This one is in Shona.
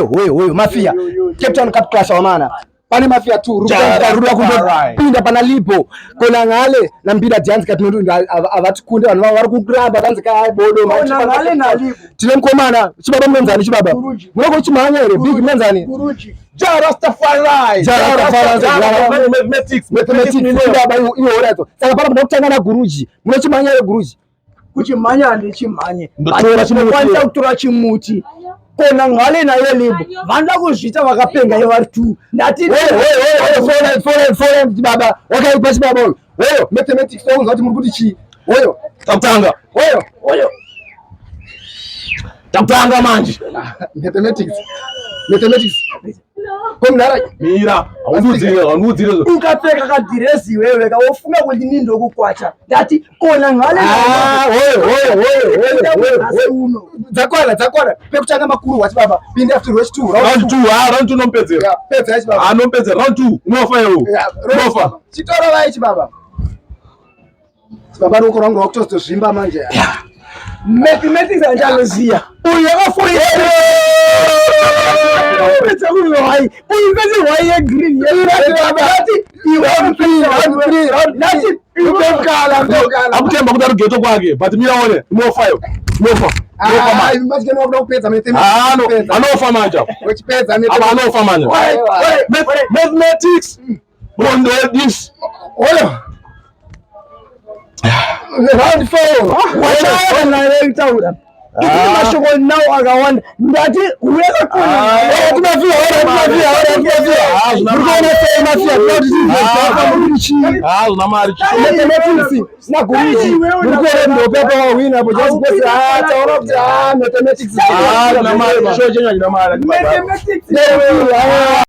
wewe mafia. Capetown cupclash wa maana. Pani mafia tu ruka kupinda panalipo kona ngale na mpira dance katundu avatikunde vanhu vari kugramba dance kai bodo kona ngale na lipo tinemkomana chibaba menzani chibaba munoko chimanya here big menzani Rastafari mathematics baba iwo orato saka para mnakutanga na guruji munochimanya here guruji kuchimanya andechimanye kwanza kutora chimuti kona ngale na yelibo vanda kuzvita vakapenga yevari tu ndati foreign baba wakaipa chibaba wewe mathematics unza kuti muri kuti chi wewe takutanga wewe takutanga manje mathematics komnara mira aunudzire ukapfeka kadiresi wewe kaofunga kuti nindo kukwacha ndati kona ngale wewe dzakwana pekutanga makuru wachi baba pinde after round 2 nompedzera pedza ichi baba nompedzera round 2 unofa yewo unofa chitoro vai baba baba roko rangu wakutozvimba manje mathematics andaloziya uyu yakafoira green akutemba kuda rugeto kwake but miraone unofayo anofa manja anofa manja mathematics bondo this round 4 naitaura mashoko nawo akawanda ndati uyeka